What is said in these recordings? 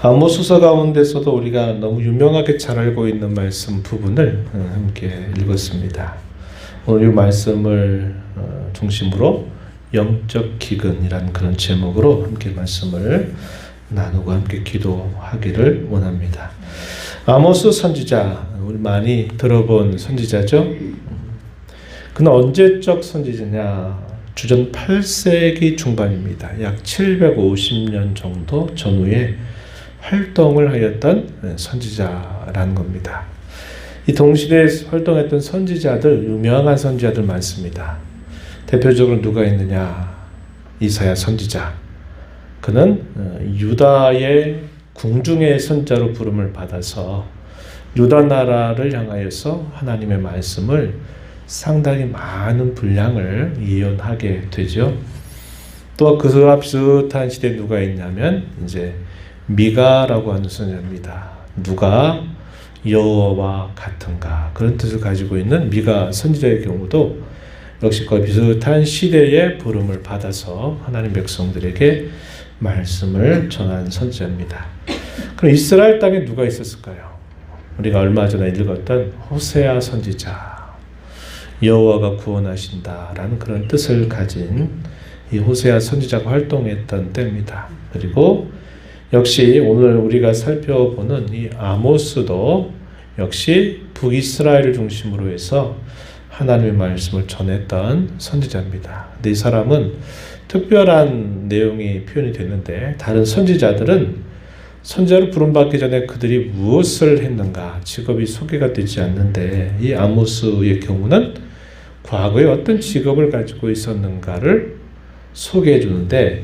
아모스서 가운데서도 우리가 너무 유명하게 잘 알고 있는 말씀 부분을 함께 읽었습니다. 오늘 이 말씀을 중심으로 영적 기근이라는 그런 제목으로 함께 말씀을 나누고 함께 기도하기를 원합니다. 아모스 선지자, 우리 많이 들어본 선지자죠. 그는 언제적 선지자냐? 주전 8세기 중반입니다. 약 750년 정도 전후에 활동을 하였던 선지자라는 겁니다. 이 동시대에 활동했던 선지자들, 유명한 선지자들 많습니다. 대표적으로 누가 있느냐? 이사야 선지자. 그는 유다의 궁중의 선지자로 부름을 받아서 유다 나라를 향하여서 하나님의 말씀을 상당히 많은 분량을 예언하게 되죠. 또 그와 비슷한 시대에 누가 있냐면 이제 미가라고 하는 선지자입니다. 누가 여호와와 같은가 그런 뜻을 가지고 있는 미가 선지자의 경우도 역시 거의 비슷한 시대의 부름을 받아서 하나님 백성들에게 말씀을 전한 선지자입니다. 그럼 이스라엘 땅에 누가 있었을까요? 우리가 얼마 전에 읽었던 호세아 선지자, 여호와가 구원하신다라는 그런 뜻을 가진 이 호세아 선지자가 활동했던 때입니다. 그리고 역시 오늘 우리가 살펴보는 이 아모스도 역시 북이스라엘을 중심으로 해서 하나님의 말씀을 전했던 선지자입니다. 근데 이 사람은 특별한 내용이 표현이 됐는데 다른 선지자들은 선지자로 부름받기 전에 그들이 무엇을 했는가 직업이 소개가 되지 않는데 이 아모스의 경우는 과거에 어떤 직업을 가지고 있었는가를 소개해 주는데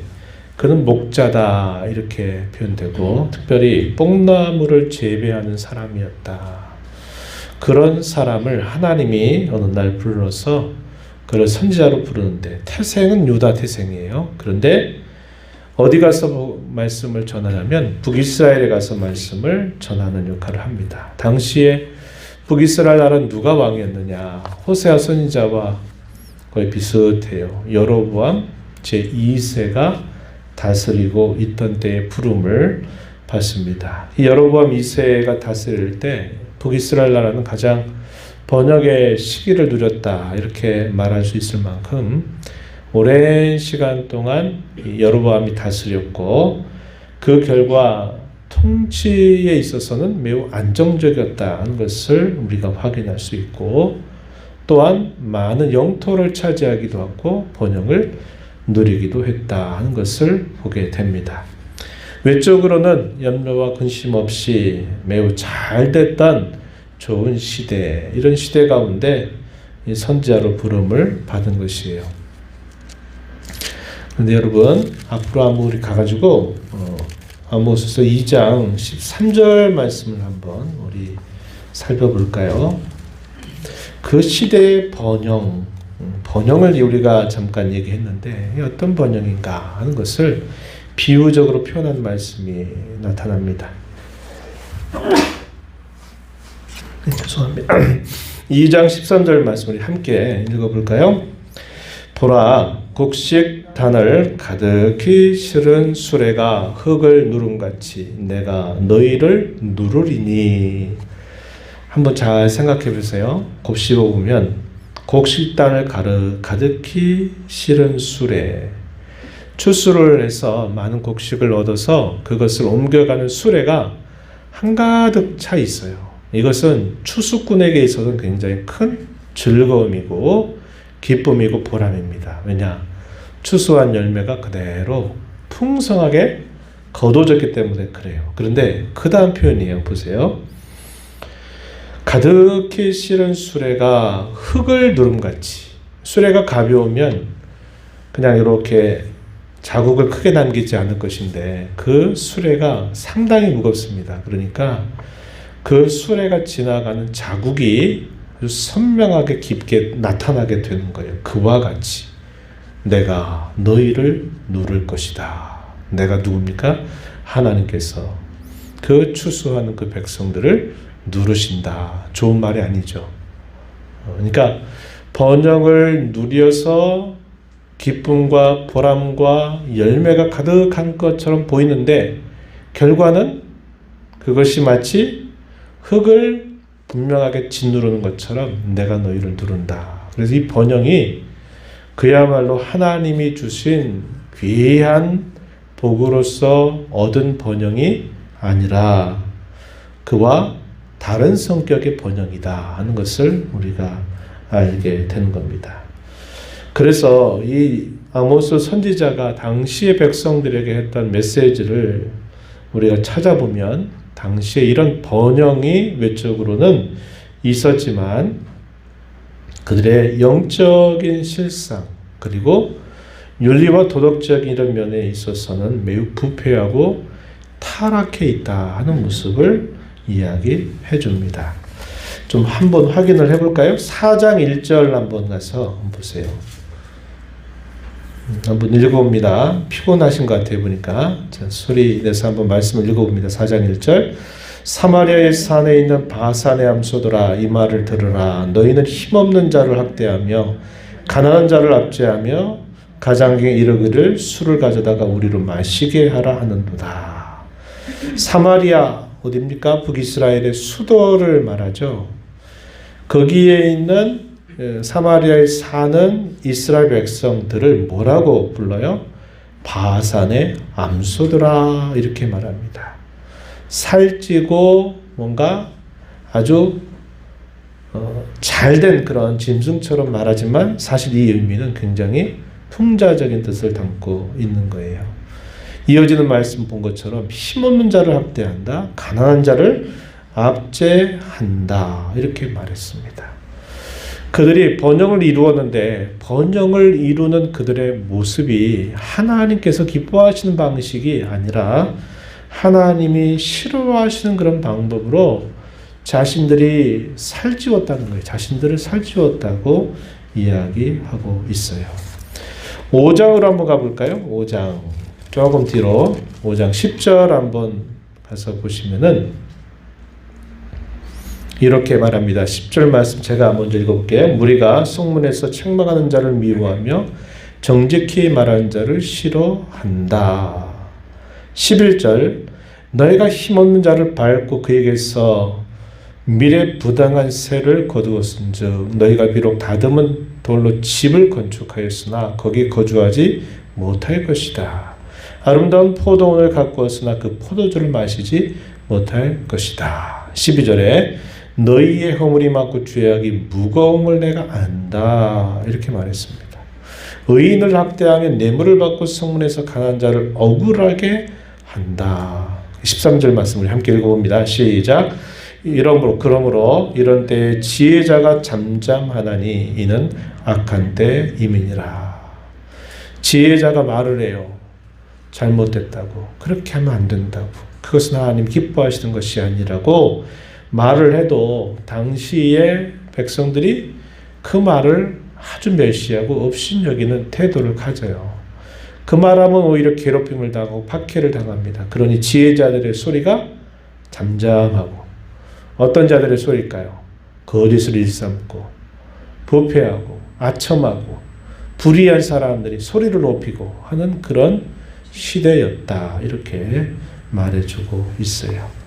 그는 목자다 이렇게 표현되고 특별히 뽕나무를 재배하는 사람이었다. 그런 사람을 하나님이 어느 날 불러서 그를 선지자로 부르는데 태생은 유다 태생이에요. 그런데 어디 가서 말씀을 전하냐면 북이스라엘에 가서 말씀을 전하는 역할을 합니다. 당시에 북이스라엘 나라는 누가 왕이었느냐? 호세아 선지자와 거의 비슷해요. 여로보암 제2세가 다스리고 있던 때의 부름을 받습니다. 이 여로보암 2세가 다스릴 때 북이스라엘 나라는 가장 번영의 시기를 누렸다 이렇게 말할 수 있을 만큼 오랜 시간 동안 여로보암이 다스렸고 그 결과 통치에 있어서는 매우 안정적이었다는 것을 우리가 확인할 수 있고 또한 많은 영토를 차지하기도 하고 번영을 누리기도 했다 하는 것을 보게 됩니다. 외적으로는 염려와 근심 없이 매우 잘 됐던 좋은 시대, 이런 시대 가운데 이 선지자로 부름을 받은 것이에요. 그런데 여러분 앞으로 한번 우리 가가지고 아모스서 2장 13절 말씀을 한번 우리 살펴볼까요? 그 시대의 번영을 우리가 잠깐 얘기했는데 어떤 번영인가 하는 것을 비유적으로 표현한 말씀이 나타납니다. 죄송합니다. 2장 13절 말씀을 함께 읽어볼까요? 보라, 곡식단을 가득히 실은 수레가 흙을 누름같이 내가 너희를 누르리니. 한번 잘 생각해 보세요. 곱씹어 보면 곡식단을 가득히 실은 수레, 추수를 해서 많은 곡식을 얻어서 그것을 옮겨가는 수레가 한가득 차 있어요. 이것은 추수꾼에게 있어서는 굉장히 큰 즐거움이고 기쁨이고 보람입니다. 왜냐? 추수한 열매가 그대로 풍성하게 거둬졌기 때문에 그래요. 그런데 그 다음 표현이에요. 보세요. 가득히 실은 수레가 흙을 누름같이. 수레가 가벼우면 그냥 이렇게 자국을 크게 남기지 않을 것인데 그 수레가 상당히 무겁습니다. 그러니까 그 수레가 지나가는 자국이 선명하게 깊게 나타나게 되는 거예요. 그와 같이 내가 너희를 누를 것이다. 내가 누굽니까? 하나님께서 그 추수하는 그 백성들을 누르신다. 좋은 말이 아니죠. 그러니까 번영을 누려서 기쁨과 보람과 열매가 가득한 것처럼 보이는데 결과는 그것이 마치 흙을 분명하게 짓누르는 것처럼 내가 너희를 누른다. 그래서 이 번영이 그야말로 하나님이 주신 귀한 복으로서 얻은 번영이 아니라 그와 다른 성격의 번영이다 하는 것을 우리가 알게 되는 겁니다. 그래서 이 아모스 선지자가 당시의 백성들에게 했던 메시지를 우리가 찾아보면 당시에 이런 번영이 외적으로는 있었지만 그들의 영적인 실상 그리고 윤리와 도덕적인 이런 면에 있어서는 매우 부패하고 타락해 있다 하는 모습을 이야기해 줍니다. 좀 한번 확인을 해볼까요? 4장 1절 한번 가서 보세요. 한번 읽어봅니다. 피곤하신 것 같아요 보니까. 자, 소리 내서 한번 말씀을 읽어봅니다. 4장 1절 사마리아의 산에 있는 바산의 암소들아 이 말을 들으라. 너희는 힘없는 자를 학대하며 가난한 자를 압제하며 가장에게 이르기를 술을 가져다가 우리로 마시게 하라 하는도다. 사마리아 어디입니까? 북이스라엘의 수도를 말하죠. 거기에 있는 사마리아에 사는 이스라엘 백성들을 뭐라고 불러요? 바산의 암소들아 이렇게 말합니다. 살찌고 뭔가 아주 잘된 그런 짐승처럼 말하지만 사실 이 의미는 굉장히 풍자적인 뜻을 담고 있는 거예요. 이어지는 말씀 본 것처럼 힘없는 자를 학대한다. 가난한 자를 압제한다. 이렇게 말했습니다. 그들이 번영을 이루었는데 번영을 이루는 그들의 모습이 하나님께서 기뻐하시는 방식이 아니라 하나님이 싫어하시는 그런 방법으로 자신들이 살찌웠다는 거예요. 자신들을 살찌웠다고 이야기하고 있어요. 5장으로 한번 가볼까요? 5장 조금 뒤로 5장 10절 한번 가서 보시면은 이렇게 말합니다. 10절 말씀 제가 먼저 읽어볼게요. 무리가 성문에서 책망하는 자를 미워하며 정직히 말하는 자를 싫어한다. 11절 너희가 힘없는 자를 밟고 그에게서 미래 부당한 세를 거두었은즉 너희가 비록 다듬은 돌로 집을 건축하였으나 거기에 거주하지 못할 것이다. 아름다운 포도원을 가꾸었으나 그 포도주를 마시지 못할 것이다. 12절에 너희의 허물이 많고 죄악이 무거움을 내가 안다. 이렇게 말했습니다. 의인을 학대하며 뇌물을 받고 성문에서 가난한 자를 억울하게 한다. 13절 말씀을 함께 읽어봅니다. 시작. 그러므로 이런 때에 지혜자가 잠잠하나니 이는 악한 때임이니라. 지혜자가 말을 해요. 잘못됐다고. 그렇게 하면 안 된다고. 그것은 하나님 기뻐하시는 것이 아니라고 말을 해도 당시의 백성들이 그 말을 아주 멸시하고 업신여기는 태도를 가져요. 그 말하면 오히려 괴롭힘을 당하고 박해를 당합니다. 그러니 지혜자들의 소리가 잠잠하고 어떤 자들의 소리일까요? 거짓을 일삼고 부패하고 아첨하고 불의한 사람들이 소리를 높이고 하는 그런 시대였다. 이렇게 말해주고 있어요.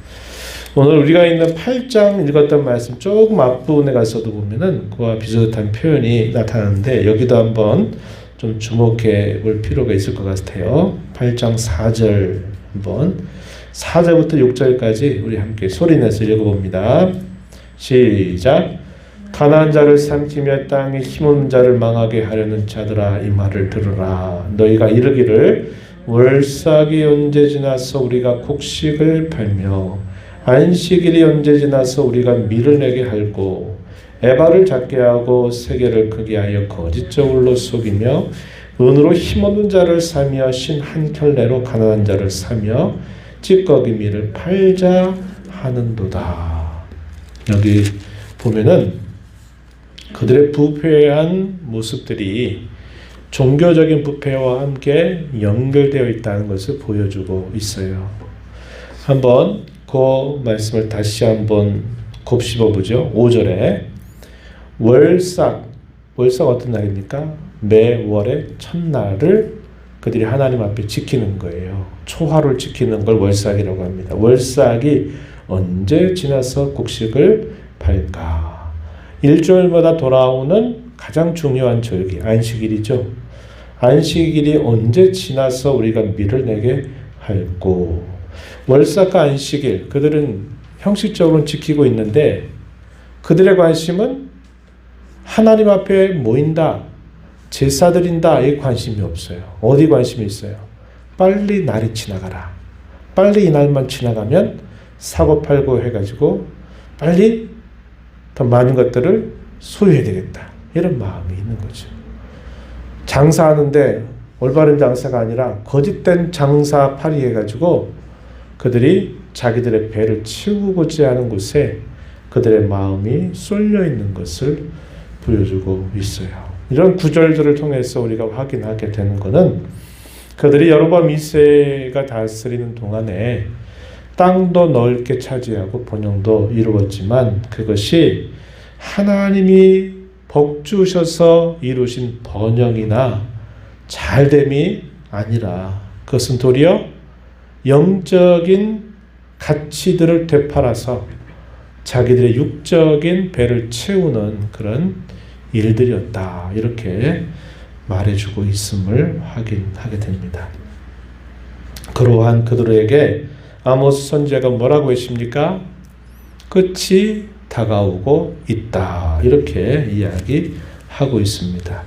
오늘 우리가 있는 8장 읽었던 말씀 조금 앞부분에 가서도 보면은 그와 비슷한 표현이 나타나는데 여기도 한번 좀 주목해 볼 필요가 있을 것 같아요. 8장 4절 한번 4절부터 6절까지 우리 함께 소리내서 읽어봅니다. 시작. 가난한 자를 삼키며 땅에 힘없는 자를 망하게 하려는 자들아 이 말을 들으라. 너희가 이르기를 월삭이 언제 지나서 우리가 곡식을 팔며 안식일이 언제 지나서 우리가 밀을 내게 할고 에바를 작게 하고 세계를 크게 하여 거짓적으로 속이며 은으로 힘없는 자를 사며 신 한 켤레로 가난한 자를 사며 찌꺼기 밀을 팔자 하는도다. 여기 보면은 그들의 부패한 모습들이 종교적인 부패와 함께 연결되어 있다는 것을 보여주고 있어요. 한번 그 말씀을 다시 한번 곱씹어 보죠. 5절에 월삭 어떤 날입니까? 매월의 첫날을 그들이 하나님 앞에 지키는 거예요. 초하루를 지키는 걸 월삭이라고 합니다. 월삭이 언제 지나서 곡식을 팔까? 일주일마다 돌아오는 가장 중요한 절기, 안식일이죠. 안식일이 언제 지나서 우리가 밀을 내게 할꼬? 월삭과 안식일, 그들은 형식적으로는 지키고 있는데 그들의 관심은 하나님 앞에 모인다, 제사 드린다, 이 관심이 없어요. 어디 관심이 있어요? 빨리 날이 지나가라. 빨리 이 날만 지나가면 사고 팔고 해가지고 빨리 더 많은 것들을 소유해야 되겠다. 이런 마음이 있는 거죠. 장사하는데 올바른 장사가 아니라 거짓된 장사팔이 해가지고 그들이 자기들의 배를 채우고자 하는 곳에 그들의 마음이 쏠려 있는 것을 보여주고 있어요. 이런 구절들을 통해서 우리가 확인하게 되는 것은 그들이 여로보암 2세가 다스리는 동안에 땅도 넓게 차지하고 번영도 이루었지만 그것이 하나님이 복 주셔서 이루신 번영이나 잘됨이 아니라 그것은 도리어 영적인 가치들을 되팔아서 자기들의 육적인 배를 채우는 그런 일들이었다. 이렇게 말해주고 있음을 확인하게 됩니다. 그러한 그들에게 아모스 선지자가 뭐라고 했습니까? 끝이 다가오고 있다. 이렇게 이야기하고 있습니다.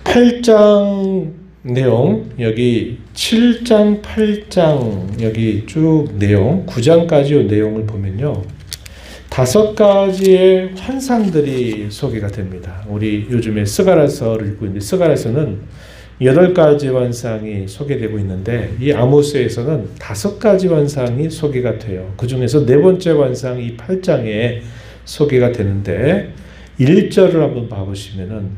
8장 내용, 여기 7장, 8장 여기 쭉 내용, 9장까지 내용을 보면요. 5가지의 환상들이 소개가 됩니다. 우리 요즘에 스가랴서를 읽고 있는데 스가랴서는 8가지 환상이 소개되고 있는데 이 아모스에서는 5가지 환상이 소개가 돼요. 그 중에서 4번째 환상이 이 8장에 소개가 되는데 1절을 한번 봐보시면은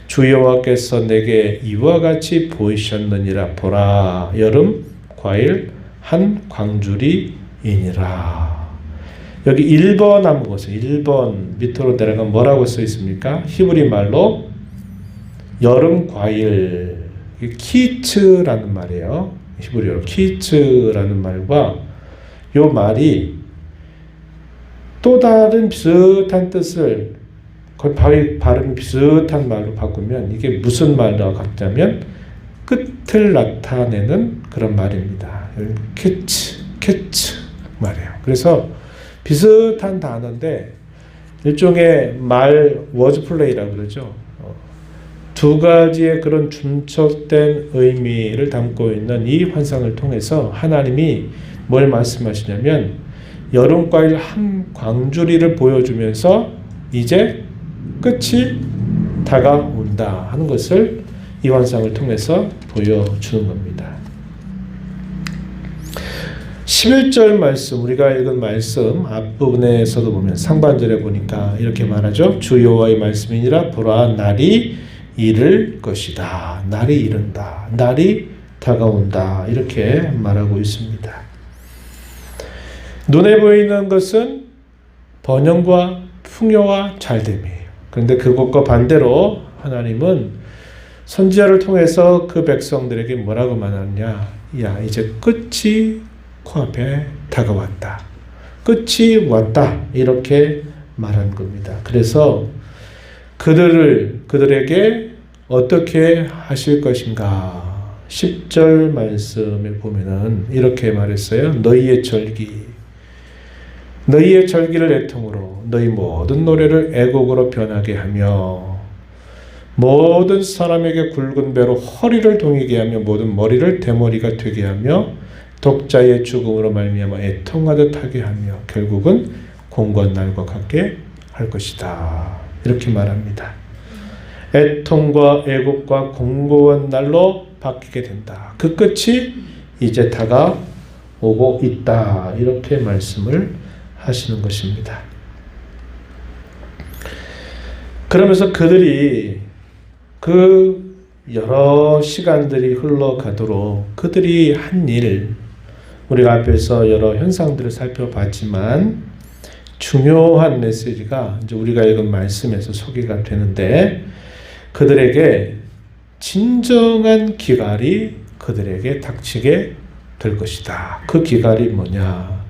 주 여호와께서 내게 이와 같이 보이셨느니라. 보라, 여름 과일 한 광주리이니라. 여기 1번 한번 보세요. 1번 밑으로 내려가면 뭐라고 써 있습니까? 히브리 말로 여름 과일, 키츠라는 말이에요. 히브리어로 키츠라는 말과 이 말이 또 다른 비슷한 뜻을 거의 발음이 비슷한 말로 바꾸면 이게 무슨 말과 같냐면 끝을 나타내는 그런 말입니다. 캐치 말이에요. 그래서 비슷한 단어인데 일종의 말 워드플레이라고 그러죠. 2가지의 그런 중첩된 의미를 담고 있는 이 환상을 통해서 하나님이 뭘 말씀하시냐면 여름과일 한 광주리를 보여주면서 이제 끝이 다가온다 하는 것을 이 환상을 통해서 보여주는 겁니다. 11절 말씀, 우리가 읽은 말씀 앞부분에서도 보면 상반절에 보니까 이렇게 말하죠. 주 여호와의 말씀이니라. 보라, 날이 이를 것이다. 날이 이른다. 날이 다가온다. 이렇게 말하고 있습니다. 눈에 보이는 것은 번영과 풍요와 잘됨이에요. 그런데 그것과 반대로 하나님은 선지자를 통해서 그 백성들에게 뭐라고 말하느냐. 야, 이제 끝이 코앞에 다가왔다. 끝이 왔다. 이렇게 말한 겁니다. 그래서 그들에게 어떻게 하실 것인가. 10절 말씀에 보면은 이렇게 말했어요. 너희의 절기를 애통으로 너희 모든 노래를 애곡으로 변하게 하며 모든 사람에게 굵은 배로 허리를 동이게 하며 모든 머리를 대머리가 되게 하며 독자의 죽음으로 말미암아 애통하듯 하게 하며 결국은 공고한 날과 같게 할 것이다. 이렇게 말합니다. 애통과 애곡과 공고한 날로 바뀌게 된다. 그 끝이 이제 다가오고 있다. 이렇게 말씀을 하시는 것입니다. 그러면서 그들이 그 여러 시간들이 흘러가도록 그들이 한 일, 우리가 앞에서 여러 현상들을 살펴봤지만 중요한 메시지가 이제 우리가 읽은 말씀에서 소개가 되는데 그들에게 진정한 기갈이 그들에게 닥치게 될 것이다. 그 기갈이 뭐냐?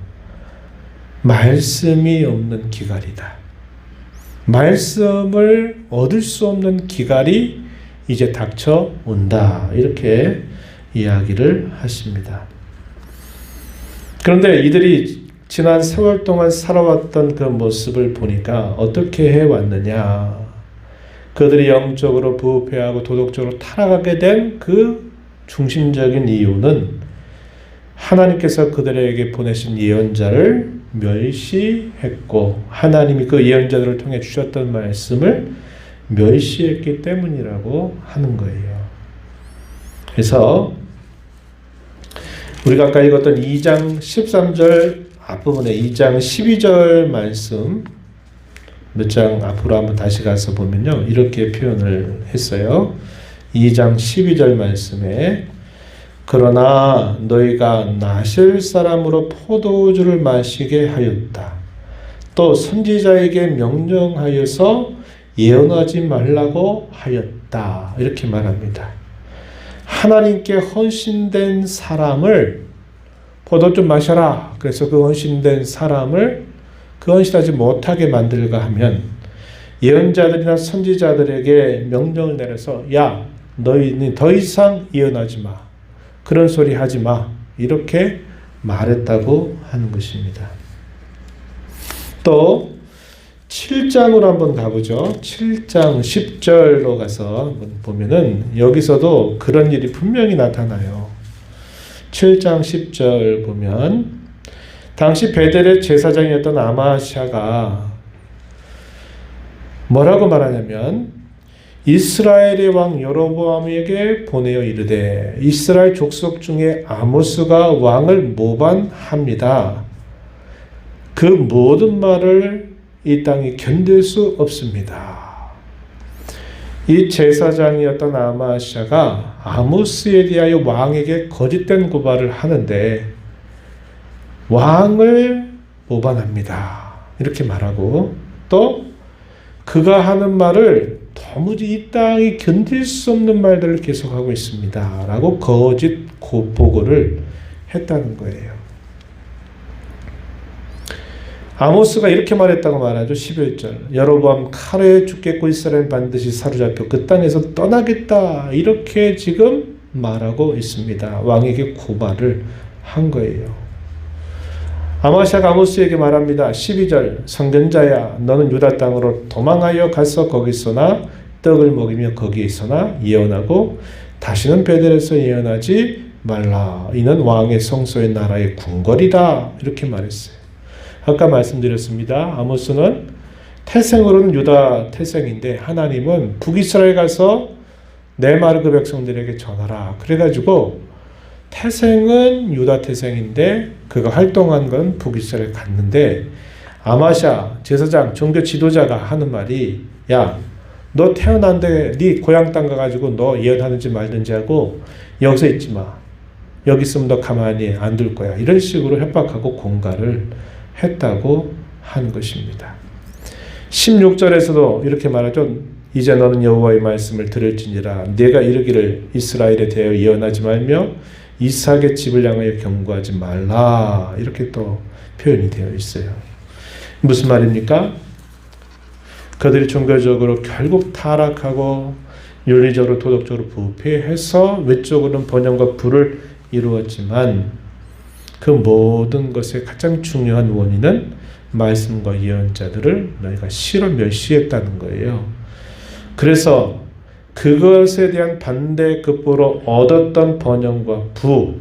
말씀이 없는 기갈이다. 말씀을 얻을 수 없는 기갈이 이제 닥쳐온다. 이렇게 이야기를 하십니다. 그런데 이들이 지난 세월 동안 살아왔던 그 모습을 보니까 어떻게 해왔느냐. 그들이 영적으로 부패하고 도덕적으로 타락하게 된 그 중심적인 이유는 하나님께서 그들에게 보내신 예언자를 멸시했고 하나님이 그 예언자들을 통해 주셨던 말씀을 멸시했기 때문이라고 하는 거예요. 그래서 우리가 아까 읽었던 2장 13절 앞부분에 2장 12절 말씀 몇 장 앞으로 한번 다시 가서 보면요. 이렇게 표현을 했어요. 2장 12절 말씀에 그러나 너희가 나실 사람으로 포도주를 마시게 하였다. 또 선지자에게 명령하여서 예언하지 말라고 하였다. 이렇게 말합니다. 하나님께 헌신된 사람을 포도주 마셔라. 그래서 그 헌신된 사람을 그 헌신하지 못하게 만들까 하면 예언자들이나 선지자들에게 명령을 내려서 야 너희는 더 이상 예언하지 마. 그런 소리 하지 마. 이렇게 말했다고 하는 것입니다. 또 7장으로 한번 가보죠. 7장 10절로 가서 보면은 여기서도 그런 일이 분명히 나타나요. 7장 10절 보면 당시 베델의 제사장이었던 아마샤가 뭐라고 말하냐면 이스라엘의 왕 여로보암에게 보내어 이르되 이스라엘 족속 중에 아모스가 왕을 모반합니다. 그 모든 말을 이 땅이 견딜 수 없습니다. 이 제사장이었던 아마샤가 아모스에 대하여 왕에게 거짓된 고발을 하는데 왕을 모반합니다. 이렇게 말하고 또 그가 하는 말을 도무지 이 땅이 견딜 수 없는 말들을 계속하고 있습니다. 라고 거짓 보고를 했다는 거예요. 아모스가 이렇게 말했다고 말하죠. 11절 여로보암 칼에 죽겠고 이스라엘은 반드시 사로잡혀 그 땅에서 떠나겠다. 이렇게 지금 말하고 있습니다. 왕에게 고발을 한 거예요. 아마샤가 아모스에게 말합니다. 12절 선견자야 너는 유다 땅으로 도망하여 가서 거기서나 떡을 먹이며 거기에서나 예언하고 다시는 베델에서 예언하지 말라. 이는 왕의 성소의 나라의 궁궐이다. 이렇게 말했어요. 아까 말씀드렸습니다. 아모스는 태생으로는 유다 태생인데 하나님은 북이스라엘 가서 내 말을 그 백성들에게 전하라. 그래가지고 태생은 유다 태생인데 그가 활동한 건 북이스라엘 갔는데 아마샤 제사장 종교 지도자가 하는 말이 야 너 태어난데 네 고향 땅 가가지고 너 예언하든지 말든지 하고 여기서 있지 마. 여기 있으면 너 가만히 안 둘 거야. 이런 식으로 협박하고 공갈을 했다고 하는 것입니다. 16절에서도 이렇게 말하죠. 이제 너는 여호와의 말씀을 들을지니라 네가 이르기를 이스라엘에 대하여 예언하지 말며 이삭의 집을 향하여 경고하지 말라. 이렇게 또 표현이 되어 있어요. 무슨 말입니까? 그들이 종교적으로 결국 타락하고 윤리적으로 도덕적으로 부패해서 외적으로는 번영과 부를 이루었지만 그 모든 것의 가장 중요한 원인은 말씀과 예언자들을 너희가 싫어 멸시했다는 거예요. 그래서 그것에 대한 반대 극복으로 얻었던 번영과 부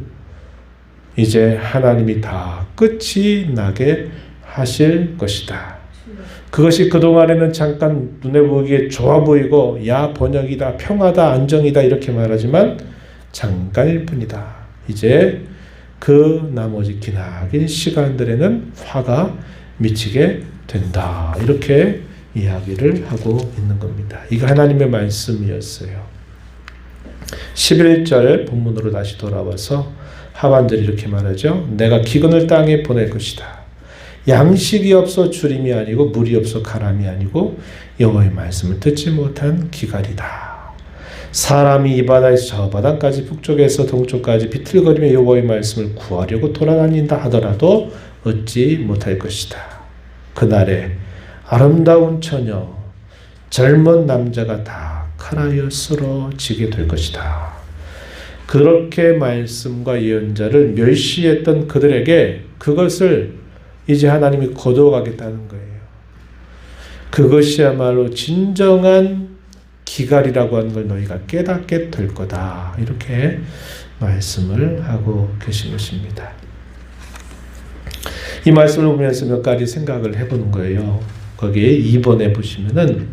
이제 하나님이 다 끝이 나게 하실 것이다. 그것이 그동안에는 잠깐 눈에 보기에 좋아 보이고 야 번영이다 평화다 안정이다 이렇게 말하지만 잠깐일 뿐이다. 이제 그 나머지 기나긴 시간들에는 화가 미치게 된다. 이렇게 이야기를 하고 있는 겁니다. 이거 하나님의 말씀이었어요. 11절 본문으로 다시 돌아와서 하반절이 이렇게 말하죠. 내가 기근을 땅에 보낼 것이다. 양식이 없어 주림이 아니고 물이 없어 가람이 아니고 여호와의 말씀을 듣지 못한 기갈이다. 사람이 이 바다에서 저 바다까지 북쪽에서 동쪽까지 비틀거리며 여호와의 말씀을 구하려고 돌아다닌다 하더라도 얻지 못할 것이다. 그날에 아름다운 처녀, 젊은 남자가 다 칼하여 쓰러지게 될 것이다. 그렇게 말씀과 예언자를 멸시했던 그들에게 그것을 이제 하나님이 거두어가겠다는 거예요. 그것이야말로 진정한 기갈이라고 하는 걸 너희가 깨닫게 될 거다. 이렇게 말씀을 하고 계신 것입니다. 이 말씀을 보면서 몇 가지 생각을 해보는 거예요. 거기에 2번에 보시면은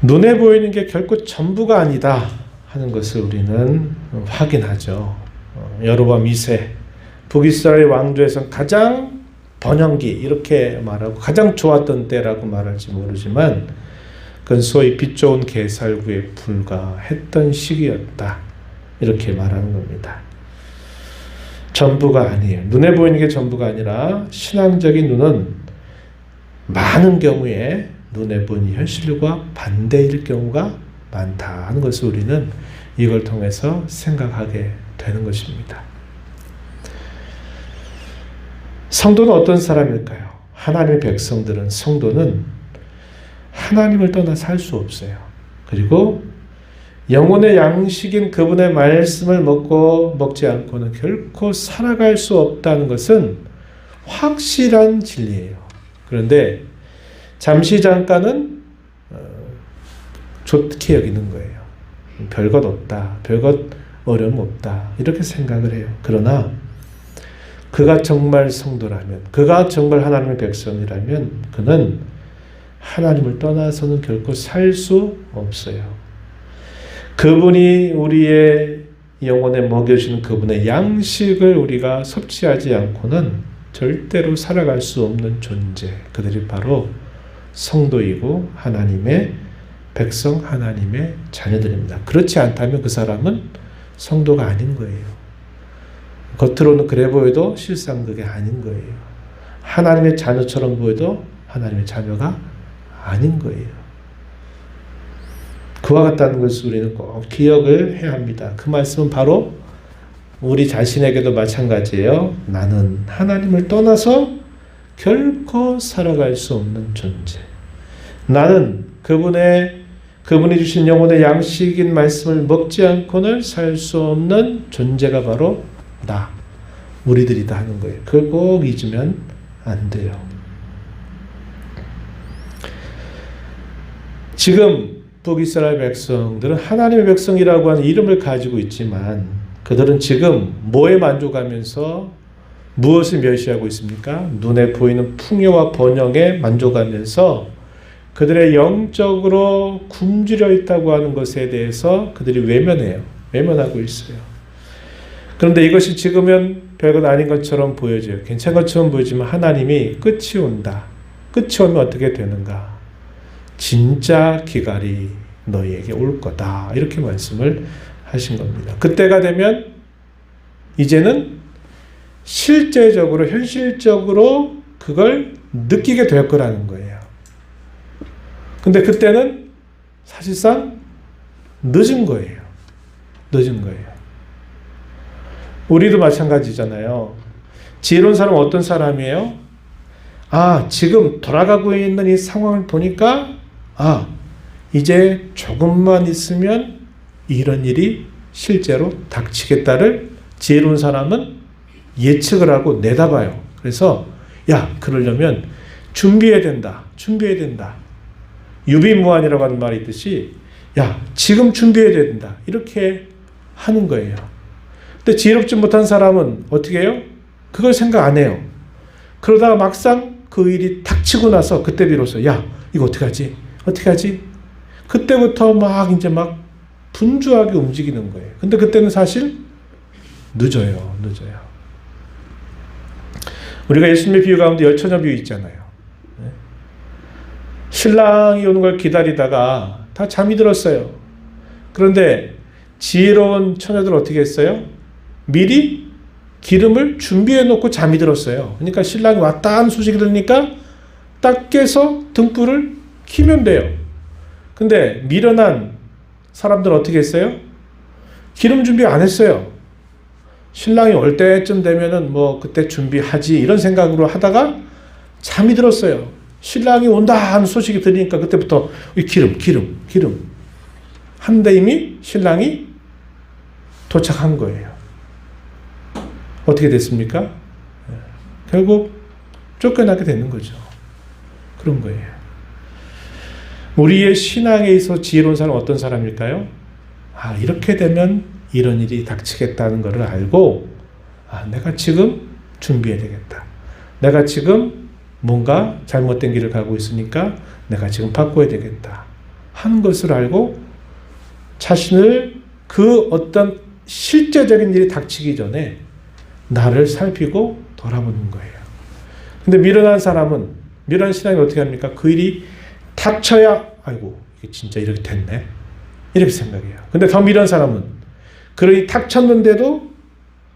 눈에 보이는 게 결코 전부가 아니다 하는 것을 우리는 확인하죠. 여로보암 2세 북이스라엘 왕조에서 가장 번영기 이렇게 말하고 가장 좋았던 때라고 말할지 모르지만 그건 소위 빛 좋은 개살구에 불과했던 시기였다. 이렇게 말하는 겁니다. 전부가 아니에요. 눈에 보이는 게 전부가 아니라 신앙적인 눈은 많은 경우에 눈에 보이는 현실과 반대일 경우가 많다 하는 것을 우리는 이걸 통해서 생각하게 되는 것입니다. 성도는 어떤 사람일까요? 하나님의 백성들은 성도는 하나님을 떠나 살 수 없어요. 그리고 영혼의 양식인 그분의 말씀을 먹지 않고는 결코 살아갈 수 없다는 것은 확실한 진리예요. 그런데 잠시 잠깐은 좋게 여기는 거예요. 별것 없다. 별것 어려움 없다. 이렇게 생각을 해요. 그러나 그가 정말 성도라면, 그가 정말 하나님의 백성이라면 그는 하나님을 떠나서는 결코 살 수 없어요. 그분이 우리의 영혼에 먹여주는 그분의 양식을 우리가 섭취하지 않고는 절대로 살아갈 수 없는 존재. 그들이 바로 성도이고 하나님의 백성, 하나님의 자녀들입니다. 그렇지 않다면 그 사람은 성도가 아닌 거예요. 겉으로는 그래 보여도 실상 그게 아닌 거예요. 하나님의 자녀처럼 보여도 하나님의 자녀가 아닌 거예요. 그와 같다는 것을 우리는 꼭 기억을 해야 합니다. 그 말씀은 바로 우리 자신에게도 마찬가지예요. 나는 하나님을 떠나서 결코 살아갈 수 없는 존재. 나는 그분이 주신 영혼의 양식인 말씀을 먹지 않고는 살 수 없는 존재가 바로 나, 우리들이다 하는 거예요. 그걸 꼭 잊으면 안 돼요. 지금 북이스라엘 백성들은 하나님의 백성이라고 하는 이름을 가지고 있지만 그들은 지금 뭐에 만족하면서 무엇을 멸시하고 있습니까? 눈에 보이는 풍요와 번영에 만족하면서 그들의 영적으로 굶주려 있다고 하는 것에 대해서 그들이 외면하고 있어요. 그런데 이것이 지금은 별것 아닌 것처럼 보여져요. 괜찮은 것처럼 보이지만 하나님이 끝이 온다. 끝이 오면 어떻게 되는가? 진짜 기갈이 너희에게 올 거다. 이렇게 말씀을 하신 겁니다. 그때가 되면 이제는 실제적으로 현실적으로 그걸 느끼게 될 거라는 거예요. 근데 그때는 사실상 늦은 거예요. 우리도 마찬가지잖아요. 지혜로운 사람은 어떤 사람이에요? 지금 돌아가고 있는 이 상황을 보니까 이제 조금만 있으면 이런 일이 실제로 닥치겠다를 지혜로운 사람은 예측을 하고 내다봐요. 그래서 그러려면 준비해야 된다. 유비무환이라고 하는 말이 있듯이 지금 준비해야 된다. 이렇게 하는 거예요. 근데 지혜롭지 못한 사람은 어떻게 해요? 그걸 생각 안 해요. 그러다가 막상 그 일이 닥치고 나서 그때 비로소 이거 어떻게 하지? 그때부터 막 분주하게 움직이는 거예요. 근데 그때는 사실 늦어요. 우리가 예수님의 비유 가운데 열처녀 비유 있잖아요. 신랑이 오는 걸 기다리다가 다 잠이 들었어요. 그런데 지혜로운 처녀들 어떻게 했어요? 미리 기름을 준비해 놓고 잠이 들었어요. 그러니까 신랑이 왔다 하는 소식이 들으니까 딱 깨서 등불을 켜면 돼요. 근데 미련한 사람들은 어떻게 했어요? 기름 준비 안 했어요. 신랑이 올 때쯤 되면은 뭐 그때 준비하지 이런 생각으로 하다가 잠이 들었어요. 신랑이 온다 하는 소식이 들리니까 그때부터 기름 한데 이미 신랑이 도착한 거예요. 어떻게 됐습니까? 결국 쫓겨나게 되는 거죠. 그런 거예요. 우리의 신앙에 있어서 지혜로운 사람은 어떤 사람일까요? 이렇게 되면 이런 일이 닥치겠다는 것을 알고 내가 지금 준비해야 되겠다. 내가 지금 뭔가 잘못된 길을 가고 있으니까 내가 지금 바꿔야 되겠다 하는 것을 알고 자신을 그 어떤 실제적인 일이 닥치기 전에 나를 살피고 돌아보는 거예요. 근데 미련한 사람은, 미련한 신앙이 어떻게 합니까? 그 일이 닥쳐야 아이고 이게 진짜 이렇게 됐네 이렇게 생각해요. 근데 더 미련한 사람은 그 일이 닥쳤는데도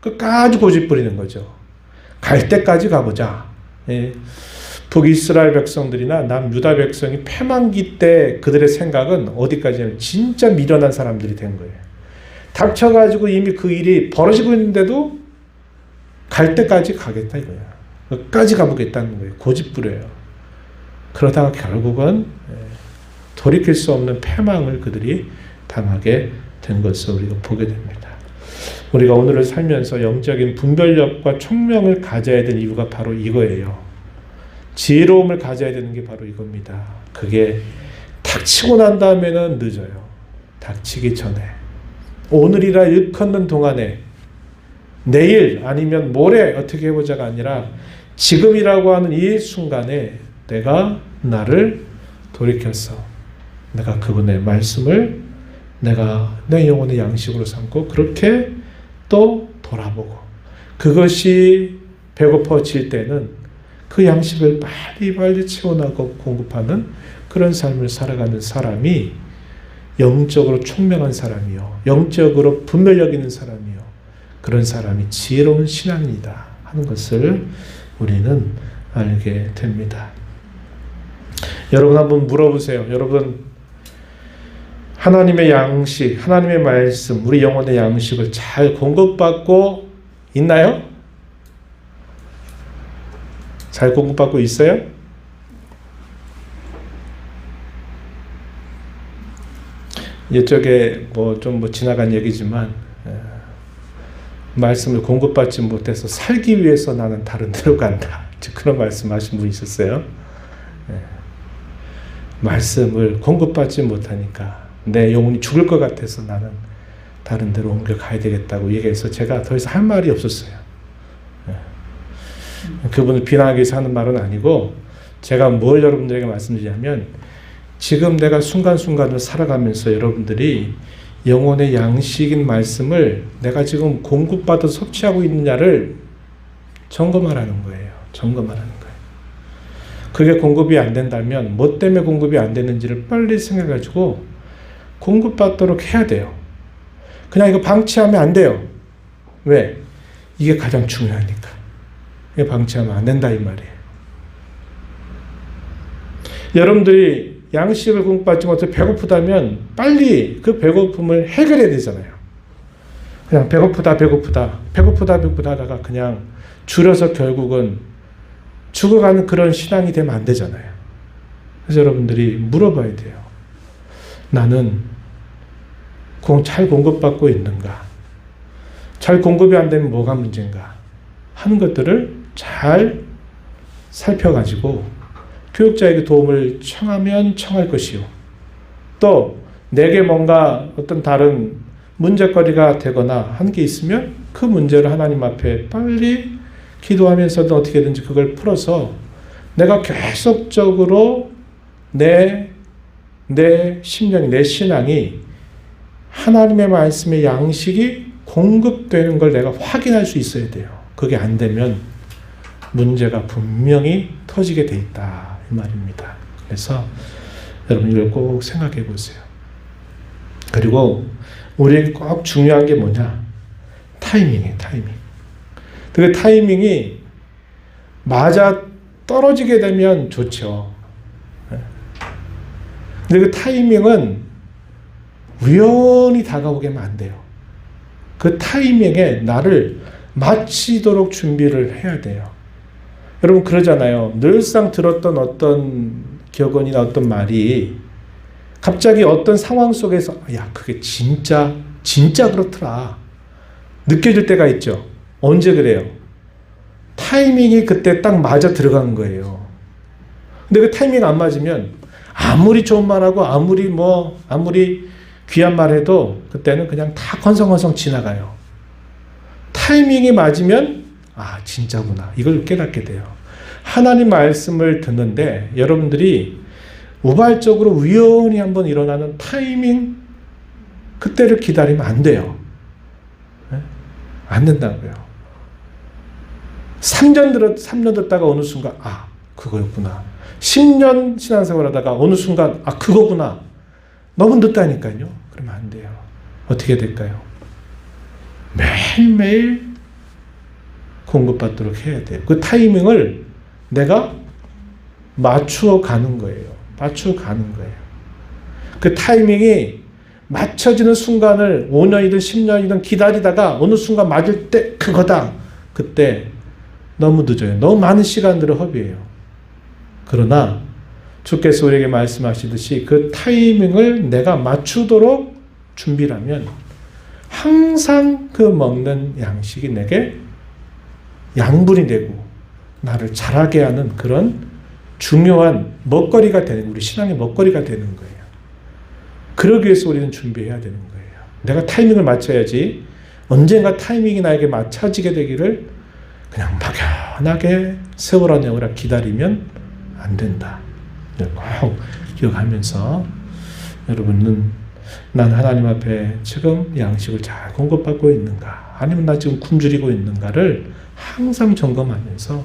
끝까지 고집 부리는 거죠. 갈 때까지 가보자. 북이스라엘 백성들이나 남유다 백성이 패망기 때 그들의 생각은 어디까지냐면 진짜 미련한 사람들이 된 거예요. 닥쳐가지고 이미 그 일이 벌어지고 있는데도 갈 때까지 가겠다 이거야. 끝까지 가보겠다는 거예요. 고집 부려요. 그러다가 결국은 돌이킬 수 없는 패망을 그들이 당하게 된 것을 우리가 보게 됩니다. 우리가 오늘을 살면서 영적인 분별력과 총명을 가져야 될 이유가 바로 이거예요. 지혜로움을 가져야 되는 게 바로 이겁니다. 그게 닥치고 난 다음에는 늦어요. 닥치기 전에. 오늘이라 일컫는 동안에 내일 아니면 모레 어떻게 해보자가 아니라 지금이라고 하는 이 순간에 내가 나를 돌이켜서 내가 그분의 말씀을 내가 내 영혼의 양식으로 삼고 그렇게 또 돌아보고 그것이 배고파질 때는 그 양식을 빨리빨리 채워나가고 공급하는 그런 삶을 살아가는 사람이 영적으로 총명한 사람이요. 영적으로 분별력 있는 사람이요. 그런 사람이 지혜로운 신앙이다 하는 것을 우리는 알게 됩니다. 여러분 한번 물어보세요. 여러분 하나님의 양식, 하나님의 말씀, 우리 영혼의 양식을 잘 공급받고 있나요? 잘 공급받고 있어요? 이쪽에 좀 지나간 얘기지만 말씀을 공급받지 못해서 살기 위해서 나는 다른 데로 간다. 그런 말씀하신 분 있었어요. 말씀을 공급받지 못하니까 내 영혼이 죽을 것 같아서 나는 다른 데로 옮겨가야 되겠다고 얘기해서 제가 더 이상 할 말이 없었어요. 그분을 비난하기 위해서 하는 말은 아니고 제가 뭘 여러분들에게 말씀드리냐면 지금 내가 순간순간을 살아가면서 여러분들이 영혼의 양식인 말씀을 내가 지금 공급받아 섭취하고 있느냐를 점검하라는 거예요. 점검하라는 거예요. 그게 공급이 안 된다면 뭐 때문에 공급이 안 되는지를 빨리 생각해가지고 공급받도록 해야 돼요. 그냥 이거 방치하면 안 돼요. 왜? 이게 가장 중요하니까. 이게 방치하면 안 된다 이 말이에요. 여러분들이 양식을 공급받지 못해 배고프다면 빨리 그 배고픔을 해결해야 되잖아요. 그냥 배고프다 하다가 그냥 줄여서 결국은 죽어가는 그런 신앙이 되면 안 되잖아요. 그래서 여러분들이 물어봐야 돼요. 나는 잘 공급받고 있는가? 잘 공급이 안 되면 뭐가 문제인가? 하는 것들을 잘 살펴가지고 교육자에게 도움을 청하면 청할 것이요. 또 내게 뭔가 어떤 다른 문제거리가 되거나 한 게 있으면 그 문제를 하나님 앞에 빨리 기도하면서도 어떻게든지 그걸 풀어서 내가 계속적으로 내 심령이, 내 신앙이 하나님의 말씀의 양식이 공급되는 걸 내가 확인할 수 있어야 돼요. 그게 안 되면 문제가 분명히 터지게 돼 있다 이 말입니다. 그래서 여러분 이걸 꼭 생각해 보세요. 그리고 우리에게 꼭 중요한 게 뭐냐? 타이밍이에요. 타이밍. 그 타이밍이 맞아 떨어지게 되면 좋죠. 근데 그 타이밍은 우연히 다가오게 하면 안 돼요. 그 타이밍에 나를 마치도록 준비를 해야 돼요. 여러분 그러잖아요. 늘상 들었던 어떤 격언이나 어떤 말이 갑자기 어떤 상황 속에서 야 그게 진짜 그렇더라 느껴질 때가 있죠. 언제 그래요? 타이밍이 그때 딱 맞아 들어간 거예요. 근데 그 타이밍 안 맞으면 아무리 좋은 말하고 아무리 귀한 말해도 그때는 그냥 다 건성건성 지나가요. 타이밍이 맞으면 진짜구나 이걸 깨닫게 돼요. 하나님 말씀을 듣는데 여러분들이 우발적으로 우연히 한번 일어나는 타이밍 그때를 기다리면 안 돼요. 안 된다고요. 3년 듣다가 어느 순간 그거였구나. 10년 신앙생활 하다가 어느 순간 그거구나. 너무 늦다니까요. 그러면 안 돼요. 어떻게 될까요? 매일매일 공급받도록 해야 돼요. 그 타이밍을 내가 맞추어 가는 거예요. 그 타이밍이 맞춰지는 순간을 5년이든 10년이든 기다리다가 어느 순간 맞을 때 그거다. 그때 너무 늦어요. 너무 많은 시간들을 허비해요. 그러나 주께서 우리에게 말씀하시듯이 그 타이밍을 내가 맞추도록 준비라면 항상 그 먹는 양식이 내게 양분이 되고 나를 자라게 하는 그런 중요한 먹거리가 되는, 우리 신앙의 먹거리가 되는 거예요. 그러기 위해서 우리는 준비해야 되는 거예요. 내가 타이밍을 맞춰야지 언젠가 타이밍이 나에게 맞춰지게 되기를 그냥 막연하게 세월아 여월아 기다리면 안 된다. 꼭 기억하면서 여러분은 난 하나님 앞에 지금 양식을 잘 공급받고 있는가 아니면 나 지금 굶주리고 있는가를 항상 점검하면서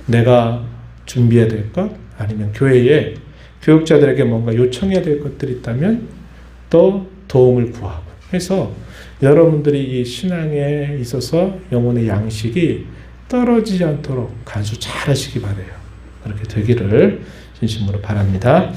내가 준비해야 될 것 아니면 교회에 교육자들에게 뭔가 요청해야 될 것들이 있다면 또 도움을 구하고 해서 여러분들이 이 신앙에 있어서 영혼의 양식이 떨어지지 않도록 간수 잘 하시기 바라요. 그렇게 되기를 진심으로 바랍니다.